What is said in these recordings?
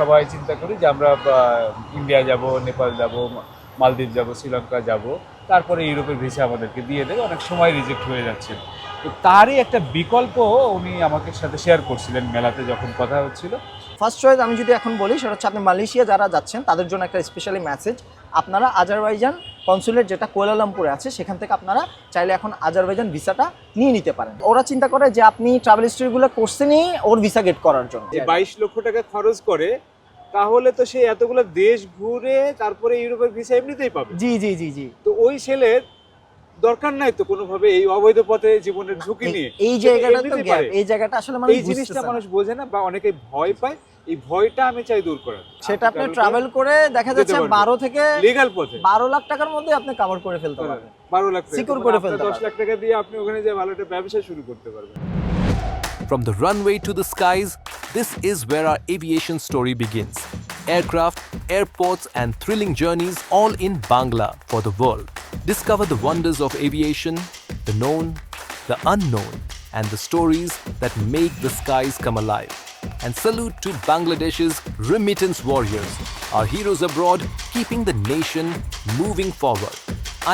সবাই চিন্তা করি যে আমরা ইন্ডিয়া যাব, নেপাল যাব, মালদ্বীপ যাব, শ্রীলঙ্কা যাব, তারপরে ইউরোপের ভিসা আমাদেরকে দিয়ে দেবে, অনেক সময় রিজেক্ট হয়ে যাচ্ছে। তো তারই একটা বিকল্প উনি আমাকে সাথে শেয়ার করছিলেন মেলাতে যখন কথা হচ্ছিল। ফার্স্ট চয়েস আমি যদি এখন বলি সেটা হচ্ছে আপনি মালয়েশিয়া যারা যাচ্ছেন তাদের জন্য একটা স্পেশালি মেসেজ। আপনারা আজারবাইজান কনসুলেট যেটা কুয়ালালামপুরে আছে সেখান থেকে আপনারা চাইলে এখন আজারবাইজান ভিসাটা নিয়ে নিতে পারেন। ওরা চিন্তা করে যে আপনি ট্রাভেল হিস্ট্রিগুলো কোর্সে নিয়ে ওর ভিসা গেট করার জন্য 22 লক্ষ টাকা খরচ করে, তাহলে তো সে এতগুলো দেশ ঘুরে তারপরে ইউরোপের ভিসা এমনিতেই পাবে। জি জি জি জি তো ওই ছেলের দরকার নাই তো কোনোভাবে এই অবৈধ পথে জীবনের ঝুঁকি নিয়ে। এই জায়গাটা তো গ্যাপ, এই জায়গাটা আসলে এই জিনিসটা মানুষ বোঝে না বা অনেকে ভয় পায়। এই ভয়টা আমি চাই দূর করার। সেটা আপনি ট্রাভেল করে দেখা যাচ্ছে 12 থেকে লিগ্যাল পথে 12 লাখ টাকার মধ্যে আপনি কভার করে ফেলতে পারবেন। 12 লাখ সিকিউর করে ফেলতে পারবেন। 10 লাখ টাকা দিয়ে আপনি ওখানে যে ভালো একটা ব্যবসা শুরু করতে পারবেন। From the runway to the skies, this is where our aviation story begins. Aircraft, airports, and thrilling journeys all in Bangla for the world. Discover the wonders of aviation, the known, the unknown, and the stories that make the skies come alive. And salute to Bangladesh's remittance warriors, our heroes abroad keeping the nation moving forward.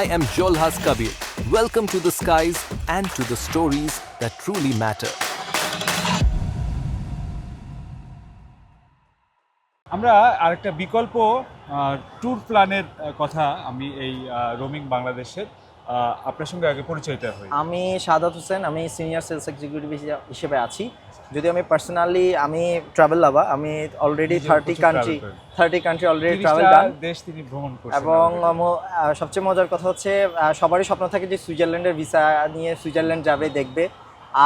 I am Jolhas Kabir. Welcome to the skies and to the stories that truly matter. আমরা আরেকটা বিকল্প tour প্ল্যানের কথা আমি এই roaming বাংলাদেশের আপনার সঙ্গে আগে পরিচয়টা হই। আমি সাদাত হোসেন, আমি সিনিয়র সেলস এক্সিকিউটিভ হিসেবে আছি। যদি আমি পার্সোনালি আমি ট্রাভেল লাভার, আমি অলরেডি 30 কান্ট্রি অলরেডি ট্রাভেল ডান, দেশ তিনি ভ্রমণ করছেন। এবং সবচেয়ে মজার কথা হচ্ছে সবারই স্বপ্ন থাকে যে সুইজারল্যান্ডের ভিসা নিয়ে সুইজারল্যান্ড যাবে, দেখবে।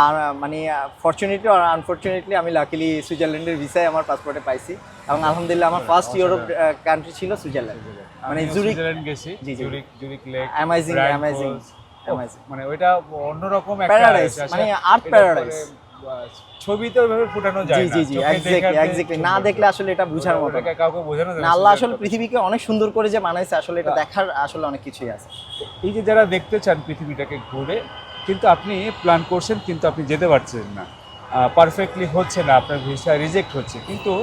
আর মানে ফরচুনেটলি আর আনফরচুনেটলি আমি লাকিলি সুইজারল্যান্ডের ভিসায় আমার পাসপোর্টে পাইছি, এবং আলহামদুলিল্লাহ আমার ফার্স্ট ইউরোপ কান্ট্রি ছিল সুইজারল্যান্ড। মানে সুইজারল্যান্ড গেছি, জুরিক লেক, অ্যামেজিং মানে ওইটা অন্যরকম একটা প্যারাডাইস, মানে আর্ট প্যারাডাইস। ছবিতে ওইভাবে ফুটানো যায় না। জি জি এক্স্যাক্টলি না দেখলে আসলে এটা বোঝার মতো কাউকে বোঝানো যায় না। আল্লাহ আসলে পৃথিবীকে অনেক সুন্দর করে যে বানাইছে, আসলে এটা দেখার আসলে অনেক কিছুই আছে। এই যে যারা দেখতে চান পৃথিবীটাকে ঘুরে, কিন্তু আপনি প্ল্যান করছেন কিন্তু আপনি যেতে পারছেন না, পারফেক্টলি হচ্ছে না, আপনার ভিসা রিজেক্ট হচ্ছে। কিন্তু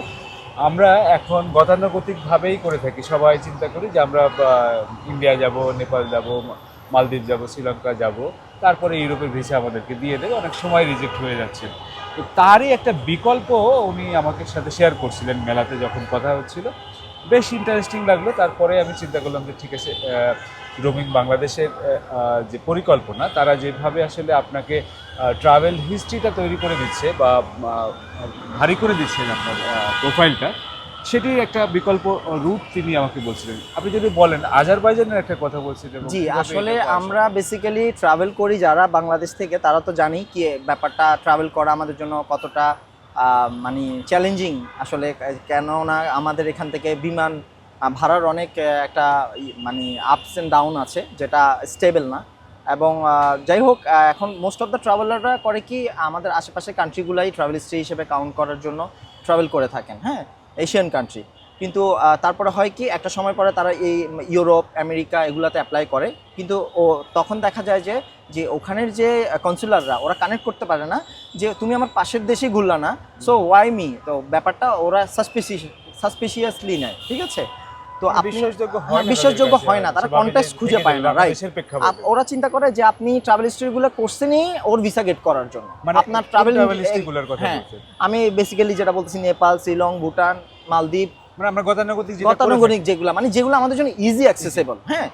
আমরা এখন গতানুগতিকভাবেই করে থাকি। সবাই চিন্তা করি যে আমরা ইন্ডিয়া যাব, নেপাল যাব, মালদ্বীপ যাব, শ্রীলঙ্কা যাব, তারপরে ইউরোপের ভিসা আমাদেরকে দিয়ে দেবে, অনেক সময় রিজেক্ট হয়ে যাচ্ছে। তো তারই একটা বিকল্প উনি আমাকে সাথে শেয়ার করছিলেন মেলাতে যখন কথা হচ্ছিল। বেশ ইন্টারেস্টিং লাগলো। তারপরে আমি চিন্তা করলাম যে ঠিক আছে, রোমিং বাংলাদেশের যে পরিকল্পনা, তারা যেভাবে আসলে আপনাকে ট্রাভেল হিস্ট্রিটা তৈরি করে দিচ্ছে বা ভারী করে দিচ্ছেন আপনার প্রোফাইলটা, সেটির একটা বিকল্প রুট তিনি আমাকে বলছিলেন। আপনি যদি বলেন আজারবাইজানের একটা কথা বলছিলেন। জি, আসলে আমরা বেসিক্যালি ট্রাভেল করি যারা বাংলাদেশ থেকে, তারা তো জানি কি ব্যাপারটা ট্রাভেল করা আমাদের জন্য কতটা মানে চ্যালেঞ্জিং। আসলে কেননা আমাদের এখান থেকে বিমান ভাড়ার অনেক একটা মানে আপস অ্যান্ড ডাউন আছে, যেটা স্টেবল না। এবং যাই হোক, এখন মোস্ট অফ দ্য ট্রাভেলাররা করে কি আমাদের আশেপাশের কান্ট্রিগুলাই ট্রাভেল হিস্ট্রি হিসেবে কাউন্ট করার জন্য ট্রাভেল করে থাকেন, হ্যাঁ, এশিয়ান কান্ট্রি। কিন্তু তারপরে হয় কি একটা সময় পরে তারা এই ইউরোপ, আমেরিকা এগুলাতে অ্যাপ্লাই করে, কিন্তু তখন দেখা যায় যে ওখানের যে কনসুলাররা ওরা কানেক্ট করতে পারে না যে তুমি আমার পাশের দেশে ঘুরলা না, সো ওয়াই মি। তো ব্যাপারটা ওরা সাসপিশিয়াসলি নেয়, ঠিক আছে। তো বিশ্বাসযোগ্য হয় না, তারা কন্টেক্সট খুঁজে পায় না, রাইট। ওরা চিন্তা করে যে আপনি ট্রাভেল হিস্ট্রিগুলো কোর্সে নিয়ে ওর ভিসা গেট করার জন্য, আপনার ট্রাভেল হিস্ট্রিগুলোর কথা। হ্যাঁ, আমি বেসিক্যালি যেটা বলতেছি নেপাল, শিলং, ভুটান, মালদ্বীপ, মানে আমরা গতানুগতিক যেগুলো, মানে যেগুলো আমাদের জন্য ইজি অ্যাক্সেসেবল, হ্যাঁ।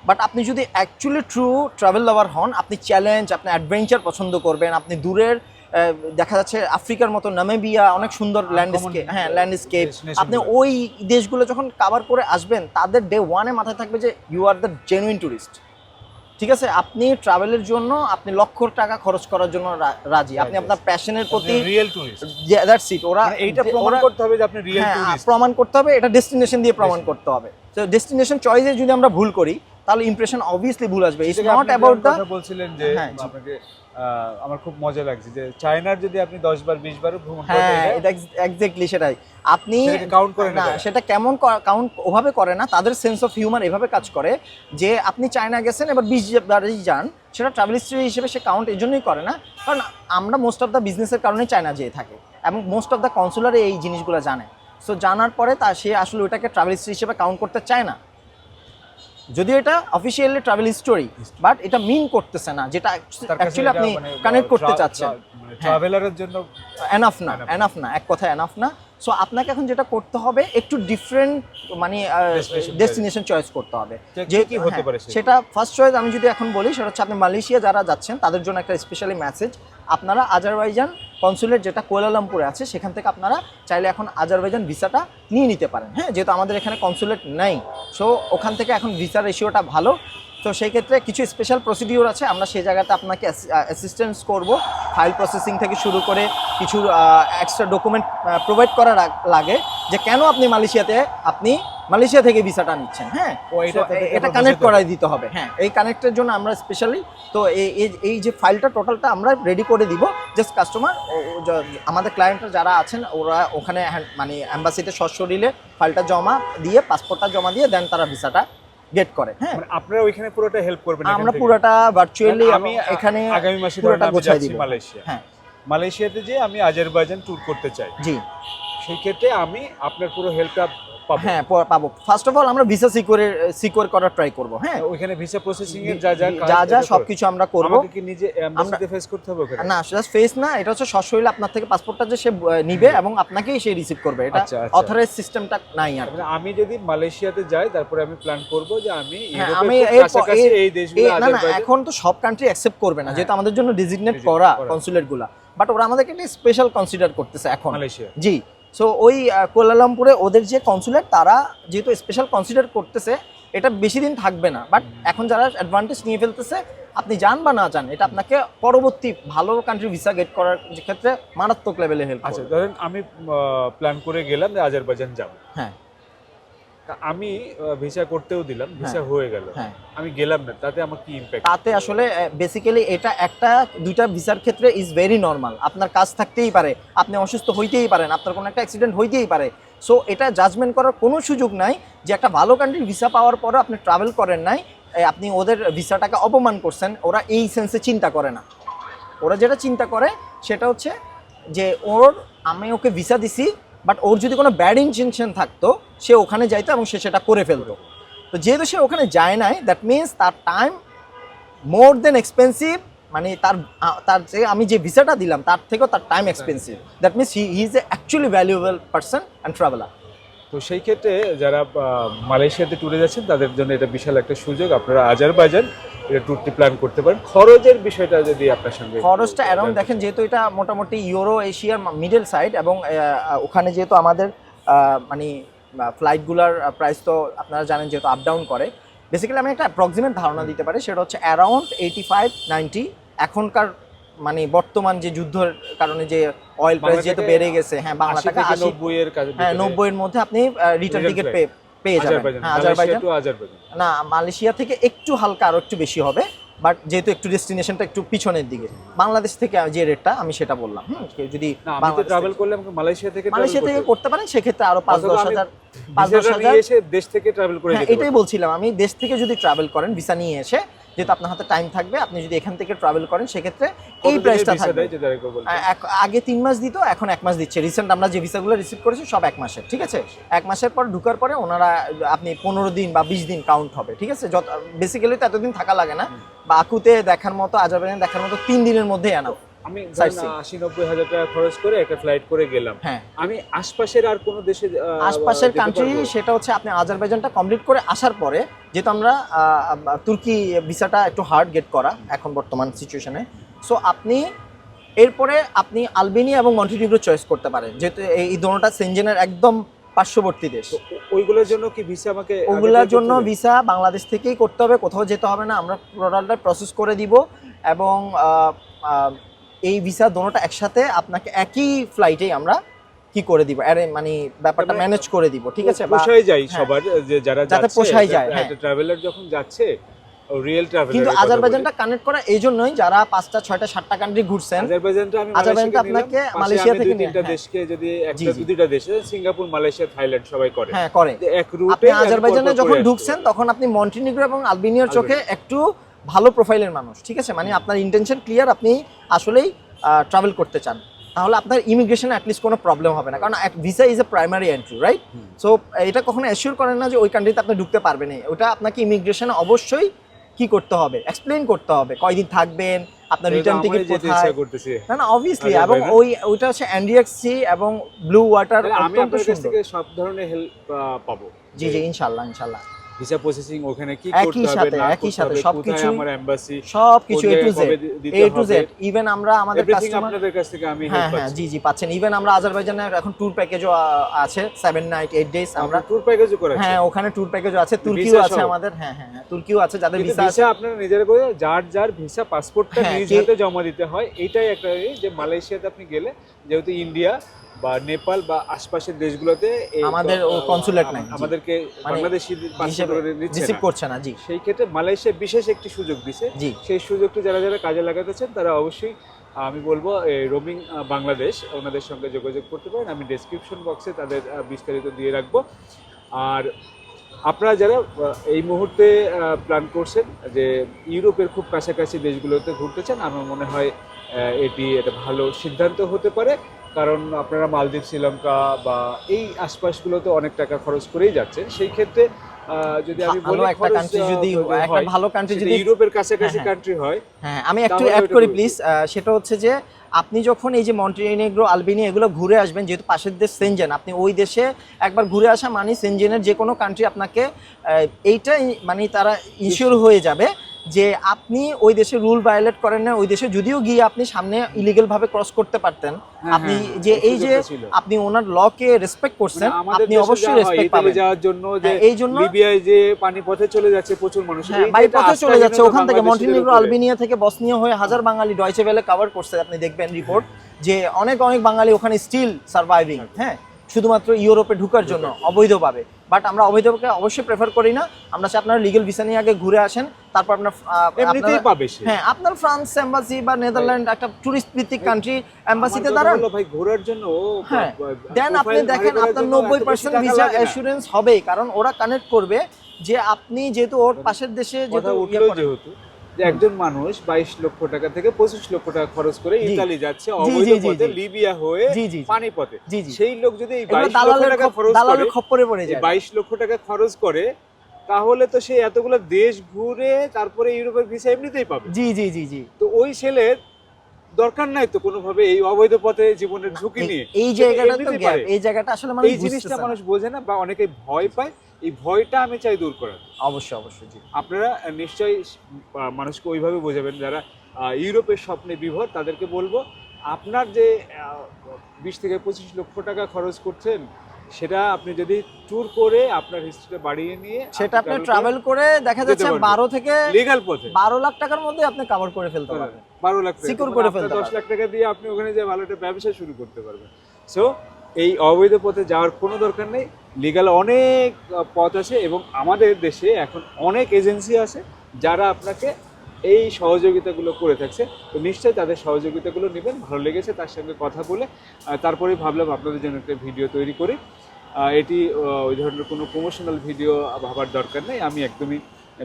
বাট আপনি যদি অ্যাকচুয়ালি ট্রু ট্রাভেল লাভার হন, আপনি চ্যালেঞ্জ, আপনি অ্যাডভেঞ্চার পছন্দ করবেন, আপনি দূরের দেখা যাচ্ছে আফ্রিকার মতো নামিবিয়া, অনেক সুন্দর ল্যান্ডস্কেপ, হ্যাঁ ল্যান্ডস্কেপ, আপনি ওই দেশগুলো যখন কভার করে আসবেন, তাদের ডে ওয়ানে মাথায় থাকবে যে you are the genuine tourist, ঠিক আছে। আপনি ট্রাভেলের জন্য আপনি লক্ষ টাকা খরচ করার জন্য রাজি, আপনি আপনার প্যাশনের প্রতি রিয়েল টুরিস্ট, দ্যাটস ইট। ওরা এইটা প্রমাণ করতে হবে যে আপনি রিয়েল টুরিস্ট, প্রমাণ করতে হবে, এটা ডেস্টিনেশন দিয়ে প্রমাণ করতে হবে। তো ডেস্টিনেশন চয়েসে যদি আমরা ভুল করি তাহলে ইমপ্রেশন অবভিয়াসলি ভুল আসবে। ইটস নট অ্যাবাউট দ্য কথা বলছিলেন যে আপনাকে আমার খুব মজা লাগছে যে চায়নার যদি আপনি 10 বার 20 বার ভ্রমণ করেন, হ্যাঁ এটা এক্স্যাক্টলি সেটাই। আপনি কাউন্ট করেন না, সেটা কেমন কাউন্ট ওভাবে করে না, তাদের সেন্স অফ হিউমার এভাবে কাজ করে যে আপনি চায়না গেছেন এবার 20 বারই যান, সেটা ট্রাভেল হিস্ট্রি হিসেবে সে কাউন্ট এই জন্যই করে না, কারণ আমরা মোস্ট অফ দ্য বিজনেসের কারণে চায়না যেয়ে থাকে, এবং মোস্ট অফ দ্য কনসুলার এই জিনিসগুলো জানে। সো জানার পরে সে আসলে ওটাকে ট্রাভেল হিস্ট্রি হিসেবে কাউন্ট করতে চায় না, যদিও এটা অফিসিয়ালি ট্রাভেল হিস্টোরি, বাট এটা মিন করতেছে না যেটা অ্যাকচুয়ালি আপনি কানেক্ট করতে চাচ্ছেন। ট্রাভেলারের জন্য এনাফ না, এক কথায় এনাফ না। সো আপনাকে এখন যেটা করতে হবে একটু ডিফারেন্ট মানে ডেস্টিনেশন চয়েস করতে হবে। যে কি হতে পারে সেটা ফার্স্ট চয়েস আমি যদি এখন বলি সেটা হচ্ছে আপনি মালয়েশিয়া যারা যাচ্ছেন তাদের জন্য একটা স্পেশালি মেসেজ, আপনারা আজারবাইজান কনসুলেট যেটা কুয়ালালামপুরে আছে সেখান থেকে আপনারা চাইলে এখন আজারবাইজান ভিসাটা নিয়ে নিতে পারেন। হ্যাঁ, যেহেতু আমাদের এখানে কনসুলেট নেই, সো ওখান থেকে এখন ভিসা রেশিওটা ভালো। তো সেই ক্ষেত্রে কিছু স্পেশাল প্রসিডিওর আছে, আমরা সেই জায়গাতে আপনাকে অ্যাসিস্ট্যান্স করব। ফাইল প্রসেসিং থেকে শুরু করে কিছু এক্সট্রা ডকুমেন্ট প্রোভাইড করা লাগে যে কেন আপনি মালয়েশিয়া থেকে ভিসাটা নিচ্ছেন। হ্যাঁ, এটা কানেক্ট করাই দিতে হবে। হ্যাঁ, এই কানেক্টের জন্য আমরা স্পেশালি তো এই যে ফাইলটা টোটালটা আমরা রেডি করে দিব। জাস্ট কাস্টমার আমাদের ক্লায়েন্টরা যারা আছেন ওরা ওখানে মানে অ্যাম্বাসিতে সশরীরে ফাইলটা জমা দিয়ে, পাসপোর্টটা জমা দিয়ে দেন তারা ভিসাটা গেট করে। হ্যাঁ, মানে আপনারা ওইখানে পুরোটা হেল্প করবেন? আমরা পুরোটা ভার্চুয়ালি আমি এখানে আগামী মাসে পুরোটা গোছাই দিব। মালয়েশিয়া, হ্যাঁ, মালয়েশিয়াতে যে আমি আজারবাইজান ট্যুর করতে চাই, জি, সেই ক্ষেত্রে আমি আপনার পুরো হেল্পটা পাবো? হ্যাঁ, পাবো। ফার্স্ট অফ অল আমরা ভিসা সিকিউর করার ট্রাই করব। হ্যাঁ, ওইখানে ভিসা প্রসেসিং এর যা সবকিছু আমরা করব। আমাকে কি নিজে এমবাসিতে ফেস করতে হবে ওখানে? না, জাস্ট ফেস না, এটা হচ্ছে সশরীরে আপনার থেকে পাসপোর্টটা যে সে নিবে এবং আপনাকেই সে রিসিভ করবে। এটা অথরাইজ সিস্টেমটা নাই আর। মানে আমি যদি মালয়েশিয়াতে যাই তারপরে আমি প্ল্যান করব যে আমি কাছাকাছি এই দেশগুলো আজারবাইজান। এখন তো সব কান্ট্রি অ্যাকসেপ্ট করবে না, যেহেতু আমাদের জন্য ডেজিগনেট করা কনসুলেটগুলো, বাট ওরা আমাদেরকে একটা স্পেশাল কনসিডার করতেছে এখন মালয়েশিয়া। জি, সো ওই কুয়ালালামপুরে ওদের যে কনসুলেট তারা যেহেতু স্পেশাল কনসিডার করতেছে, এটা বেশি দিন থাকবে না। বাট এখন যারা অ্যাডভান্টেজ নিয়ে ফেলতেছে, আপনি যান বা না যান, এটা আপনাকে পরবর্তী ভালো কান্ট্রি ভিসা গেট করার ক্ষেত্রে মারাত্মক লেভেলে হেল্প করবে। আচ্ছা, ধরেন আমি প্ল্যান করে গেলাম যে আজারবাইজান যাব। হ্যাঁ, আমি ভিসা করতেও দিলাম, ভিসা হয়ে গেল, হ্যাঁ, আমি গেলাম না, তাতে আমার কি ইমপ্যাক্ট? তাতে আসলে বেসিক্যালি এটা একটা দুইটা ভিসার ক্ষেত্রে ইজ ভেরি নর্মাল। আপনার কাজ থাকতেই পারে, আপনি অসুস্থ হইতেই পারেন, আপনার কোনো একটা অ্যাক্সিডেন্ট হইতেই পারে। সো এটা জাজমেন্ট করার কোনো সুযোগ নাই যে একটা ভালো কান্ট্রির ভিসা পাওয়ার পরও আপনি ট্রাভেল করেন নাই, আপনি ওদের ভিসাটাকে অপমান করছেন। ওরা এই সেন্সে চিন্তা করে না। ওরা যেটা চিন্তা করে সেটা হচ্ছে যে আমি ওকে ভিসা দিছি, বাট ওর যদি কোনো ব্যাড ইনটেনশন থাকতো সে ওখানে যাইতো এবং সে সেটা করে ফেলতো। তো যেহেতু সে ওখানে যায় নাই, দ্যাট মিনস তার টাইম মোর দেন এক্সপেন্সিভ। মানে তার যে আমি যে ভিসাটা দিলাম তার থেকেও তার time expensive. That means he is a actually valuable person and traveller. তো সেই ক্ষেত্রে যারা মালয়েশিয়াতে ট্যুরে যাচ্ছেন তাদের জন্য এটা বিশাল একটা সুযোগ। আপনারা আজারবাইজান এটা ট্যুরটি প্ল্যান করতে পারেন। খরচের বিষয়টা যদি আপনার সঙ্গে খরচটা অ্যারাউন্ড দেখেন, যেহেতু এটা মোটামুটি ইউরো এশিয়ার মিডল সাইড এবং ওখানে যেহেতু আমাদের মানে ফ্লাইটগুলোর প্রাইস তো আপনারা জানেন যেহেতু আপ ডাউন করে, বেসিক্যালি আমি একটা অ্যাপ্রক্সিমেট ধারণা দিতে পারি, সেটা হচ্ছে অ্যারাউন্ড 85-90। এখনকার মানে বর্তমান যে যুদ্ধের কারণে যে অয়েল প্রাইস যেহেতু বেড়ে গেছে, হ্যাঁ, বাংলা টাকা 90 এর কাছে, হ্যাঁ, 90 এর মধ্যে আপনি রিটার্ন টিকিট পেয়ে যাবেন। হ্যাঁ, আজারবাইজান না, মালয়েশিয়া থেকে একটু হালকা আরো একটু বেশি হবে, বাট যেহেতু একটু ডেস্টিনেশনটা একটু পিছনের দিকে, বাংলাদেশ থেকে যে রেটটা আমি সেটা বললাম। কেউ যদি ট্রাভেল করলে আমাকে মালয়েশিয়া থেকে করতে পারেন, সেক্ষেত্রে আরো 5-10 হাজার এসে দেশ থেকে ট্রাভেল করে যেতে। এটাই বলছিলাম, আমি দেশ থেকে যদি ট্রাভেল করেন ভিসা নিয়ে এসে, যেহেতু আপনার হাতে টাইম থাকবে, আপনি যদি এখান থেকে ট্রাভেল করেন সেক্ষেত্রে এই প্রাইসটা থাকবে। আগে 3 মাস দিত, এখন 1 মাস দিচ্ছে। রিসেন্ট আমরা যে ভিসাগুলো রিসিভ করেছি সব 1 মাসের, ঠিক আছে? 1 মাসের পর ঢুকার পরে ওনারা আপনি 15 দিন বা 20 দিন কাউন্ট হবে, ঠিক আছে? বেসিক্যালি তো এতদিন থাকা লাগে না। বা আকুতে দেখার মতো, আজারবাইজান দেখার মতো 3 দিনের মধ্যেই আনা। আমি 80-90 হাজার টাকা খরচ করে একটা ফ্লাইট করে গেলাম, হ্যাঁ, আমি আশপাশের আর কোনো দেশে আশপাশের কান্ট্রি, সেটা হচ্ছে আপনি আজারবাইজানটা কমপ্লিট করে আসার পরে, যেহেতু আমরা তুর্কি ভিসাটা একটু হার্ড গেট করা এখন বর্তমান সিচুয়েশনে, সো আপনি এরপরে আপনি আলবেনিয়া এবং মন্টিনিগ্রো চয়েস করতে পারেন, যেহেতু এই দুটোটা সেনজেনের একদম পার্শ্ববর্তী দেশ। ওইগুলোর জন্য কি ভিসা আমাকে? ওগুলোর জন্য ভিসা বাংলাদেশ থেকেই করতে হবে, কোথাও যেতে হবে না। আমরা টোটালটা প্রসেস করে দিব এবং এই ভিসা দুটোটা একসাথে আপনাকে একই ফ্লাইটেই আমরা কি করে দিব, মানে ব্যাপারটা ম্যানেজ করে দিব, ঠিক আছে? পোষায় যায় সবার, যে যারা যাতে পোষায় যায়। হ্যাঁ, ট্রাভেলার যখন যাচ্ছে রিয়েল ট্রাভেলার। কিন্তু আজারবাইজানটা কানেক্ট করা এই জন্যই, যারা 5টা 6টা 7টা কান্ট্রি ঘুরছেন, আজারবাইজানটা আপনাকে মালয়েশিয়া থেকে 2-3টা দেশকে, যদি একটা 2-2টা দেশে, সিঙ্গাপুর, মালয়েশিয়া, থাইল্যান্ড সবাই করে, হ্যাঁ, করে। এক রুটে আপনি আজারবাইজানে যখন ঢুকছেন তখন আপনি মন্টিনিগ্রো এবং আলবেনিয়ার চোখে একটু ভালো প্রোফাইলের মানুষ, ঠিক আছে? মানে আপনার ইন্টেনশন ক্লিয়ার, আপনি আসলেই ট্রাভেল করতে চান। তাহলে আপনার ইমিগ্রেশনে অ্যাটলিস্ট কোনো প্রবলেম হবে না, কারণ visa is a primary entry, right? So এটা কখনো অ্যাসিওর করে না যে ওই কান্ট্রিতে আপনি ঢুকতে পারবেন না। ওটা আপনাকে ইমিগ্রেশনে অবশ্যই কি করতে হবে, এক্সপ্লেইন করতে হবে কয়দিন থাকবেন, আপনার রিটার্ন টিকিট কোথায়। করতেছি না না অবভিয়াসলি, আচ্ছা, এবং ভাই না? ওইটা হচ্ছে এনডিএক্সি এবং ব্লু ওয়াটার, তাহলে আমি অত্যন্ত আপনার কাছ সুন্দর। থেকে সব ধরনের হেল্প পাবো। জি জি, ইনশাআল্লাহ ইনশাআল্লাহ। ভিসা প্রসেসিং ওখানে কি একই করতে হবে সাথে না একই করতে সাথে হবে, সবকিছু, কোথায় আমার এমবাসি, সবকিছু এ টু জেড, দিতে এ টু হবে, জেড। ইভেন আমরা আমাদের এভরিথিং কাস্টমার, আপনাদের কাছ থেকে আমি হ্যাঁ হেল্প হ্যাঁ পাচ্ছি। জি জি পাচ্ছেন। ইভেন আমরা আজারবাইজানের এখন ট্যুর প্যাকেজও আছে 7 নাইট 8 ডেজ আমরা। আমরা ট্যুর প্যাকেজও করাচ্ছি। হ্যাঁ ওখানে ট্যুর প্যাকেজও আছে, তুর্কিও ভিসা আছে সহ? আমাদের। হ্যাঁ হ্যাঁ হ্যাঁ, তুর্কিও আছে যাদের কিন্তু ভিসা আছে। ভিসা আপনারা নিজেরা করে যার ভিসা পাসপোর্টটা হ্যাঁ, নিজ কে- হাতে জমা দিতে হয়। এইটাই একটা যে মালয়েশিয়াতে আপনি গেলে যেহেতু ইন্ডিয়া বা নেপাল বা আশপাশের দেশগুলোতে আমাদের ও consulate নাই, জি। আমাদেরকে মানে বাংলাদেশি হিসেবে নিচ্ছে রিসিভ না। করছে না, জি সেই ক্ষেত্রে মালয়েশিয়া বিশেষ একটি সুযোগ দিছে। জি। সেই সুযোগটি যারা যারা কাজে লাগাতে চান তারা অবশ্যই আমি বলবো রোমিং বাংলাদেশ ওনাদের সঙ্গে যোগাযোগ করতে পারেন। আমি ডেসক্রিপশন বক্সে তাদের বিস্তারিত দিয়ে রাখবো। আর আপনারা যারা এই মুহূর্তে প্ল্যান করছেন যে ইউরোপের খুব কাছাকাছি দেশগুলোতে ঘুরতে চান, আমার মনে হয় এটি একটা ভালো সিদ্ধান্ত হতে পারে। কারণ আপনারা মালদ্বীপ, শ্রীলঙ্কা বা এই আশপাশগুলোতে অনেক টাকা খরচ করেই যাচ্ছেন। সেই ক্ষেত্রে যদি আমি ভালো বলি একটা কান্ট্রি যদি একটা ভালো কান্ট্রি যদি ইউরোপের কাছাকাছি হ্যাঁ, কান্ট্রি হয়, হ্যাঁ আমি একটু তাহলে অ্যাড ওটা করি বলুন। প্লিজ। সেটা হচ্ছে যে আপনি যখন এই যে মন্টিনেগ্রো, আলবেনিয়া এগুলো ঘুরে আসবেন, যেহেতু পাশের দেশ সেনজেন, আপনি ওই দেশে একবার ঘুরে আসা মানে সেনজেনের যে কোনো কান্ট্রি আপনাকে এইটা মানে তারা ইনশিওর হয়ে যাবে যে আপনি ওই দেশে রুল ভায়োলেট করেন না। ওই দেশে যদিও গিয়ে আপনি সামনে ইলিগেল ভাবে ক্রস করতে পারতেন, হ্যাঁ, আপনি হ্যাঁ, যে এই এই যে সুযোগটা ছিল। আপনি ওনার লকে রেসপেক্ট করছেন, মানে আমাদের আপনি দেশে অবশ্যই যা হয়, রেসপেক্ট ইতালি পাবেন। যাওয়ার জন্য যে হ্যাঁ, এই জন্য লিবিয়ায় যে পানি পথে চলে যাচ্ছে প্রচুর মানুষ, হ্যাঁ এই যে বাই একটা পথে আস্থা চলে যাচ্ছে হীনতা ওখান থেকে। বাংলাদেশিদের মন্টিনেগ্রো, উপরে। আলবেনিয়া থেকে বসনিয়া হয়ে হাজার বাঙালি ডয়চে ভেলে কভার করছে, আপনি দেখবেন রিপোর্ট যে অনেক অনেক বাঙালি ওখানে স্টিল সার্ভাইভিং, হ্যাঁ শুধুমাত্র ইউরোপে ঢুকার জন্য অবৈধভাবে। বাট আমরা অবৈধভাবে অবশ্যই প্রেফার করি না। আমরা চাই আপনারা লিগ্যাল ভিসা নিয়ে আগে ঘুরে আসেন, তারপর আপনার এমনিতেই পাবে সে। হ্যাঁ আপনার ফ্রান্স এম্বাসি বা নেদারল্যান্ড একটা টুরিস্ট ভিত্তিক কান্ট্রি, এম্বাসিতে আমার কথা দাঁড়ান। হলো ভাই ঘোরার জন্য হ্যাঁ দেন আপনি profile দেখেন ভারী করার আপনার জন্য এত বেশি 90% টাকা ভিসা লাগে না। অ্যাসুরেন্স হবেই, কারণ ওরা কানেক্ট করবে যে আপনি যেহেতু ওর পাশের দেশে কথা যেহেতু ইয়ে উঠলো করেন। যেহেতু যে একজন মানুষ 22 লক্ষ টাকা থেকে 25 লক্ষ টাকা খরচ করে জি। ইতালি যাচ্ছে জি, অবৈধ জি, জি, পথে, জি। লিবিয়া হয়ে জি, জি, জি। পানি পথে। জি, জি। সেই লোক যদি এই এগুলো 22 লক্ষ টাকা খরচ করে, দালালের খপ্পরে পড়ে এই যায়। 22 লক্ষ টাকা খরচ করে, তাহলে তো সে এতগুলো দেশ ঘুরে তারপরে ইউরোপের ভিসা এমনিতেই পাবে। জি জি জি জি। তো ওই ছেলের দরকার নাই তো কোনোভাবে এই অবৈধ পথে জীবনের ঝুঁকি নিয়ে। এই সে তো জায়গাটা তো এমনিতেই গ্যাপ, পারে। এই জায়গাটা আসলে মানুষ এই জিনিসটা বুঝতেছে না। মানুষ বোঝে না বা অনেকে ভয় পায়। এই ভয়টা আমি চাই দূর করার। অবশ্যই অবশ্যই জি। আপনারা নিশ্চয়ই মানুষকে ওইভাবে বোঝাবেন যারা ইউরোপের স্বপ্নে বিভোর। তাদেরকে বলবো আপনার যে 20 থেকে 25 লক্ষ টাকা খরচ করছেন, সেটা আপনি যদি ট্যুর করে আপনার হিস্ট্রিটা বাড়িয়ে নিয়ে সেটা আপনি ট্রাভেল করে দেখা যাচ্ছে পারবেন। 12 থেকে লিগ্যাল পথে 12 লাখ টাকার মধ্যে আপনি কভার করে ফেলতে পারবেন। 12 লাখ টাকা Secure মানে করে আপনার ফেলতে 10 লাখ টাকা দিয়ে আপনি ওখানে যে ভালো একটা ব্যবসা শুরু করতে পারবেন। সো এই অবৈধ পথে যাওয়ার কোনো দরকার নেই। লিগ্যাল অনেক পথ আছে এবং আমাদের দেশে এখন অনেক এজেন্সি আছে যারা আপনাকে এই সহযোগিতাগুলো করে থাকছে। তো নিশ্চয়ই তাদের সহযোগিতাগুলো নেবেন। ভালো লেগেছে তার সঙ্গে কথা বলে, তারপরেই ভাবলাম আপনাদের জন্য একটা ভিডিও তৈরি করি। এটি ওই ধরনের কোনো প্রমোশনাল ভিডিও ভাবার দরকার নেই। আমি একদমই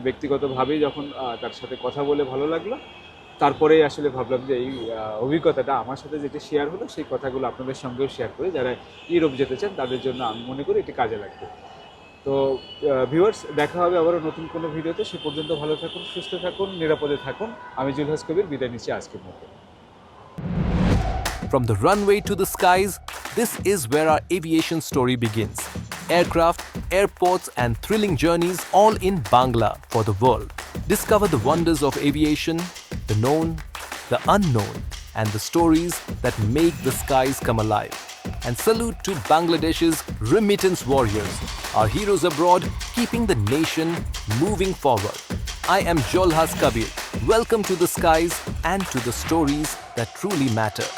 ব্যক্তিগতভাবেই যখন তার সাথে কথা বলে ভালো লাগলো, তারপরেই আসলে ভাবলাম যে এই অভিজ্ঞতাটা আমার সাথে যেটা শেয়ার হলো সেই কথাগুলো আপনাদের সঙ্গেও শেয়ার করে যারা ইউরোপ যেতে চান তাদের জন্য আমি মনে করি এটি কাজে লাগবে। তো ভিউয়ার্স, দেখা হবে আবারও নতুন কোনো ভিডিওতে। সে পর্যন্ত ভালো থাকুন, সুস্থ থাকুন, নিরাপদে থাকুন। আমি জুলহাস কবির বিদায় নিচ্ছি আজকের মতো। From the runway to the skies, this is where our aviation story begins. Aircraft, airports, and thrilling journeys all in Bangla for the world. Discover the wonders of aviation, the known, the unknown, and the stories that make the skies come alive. And salute to Bangladesh's remittance warriors, our heroes abroad keeping the nation moving forward. I am Jolhas Kabir. Welcome to the skies and to the stories that truly matter.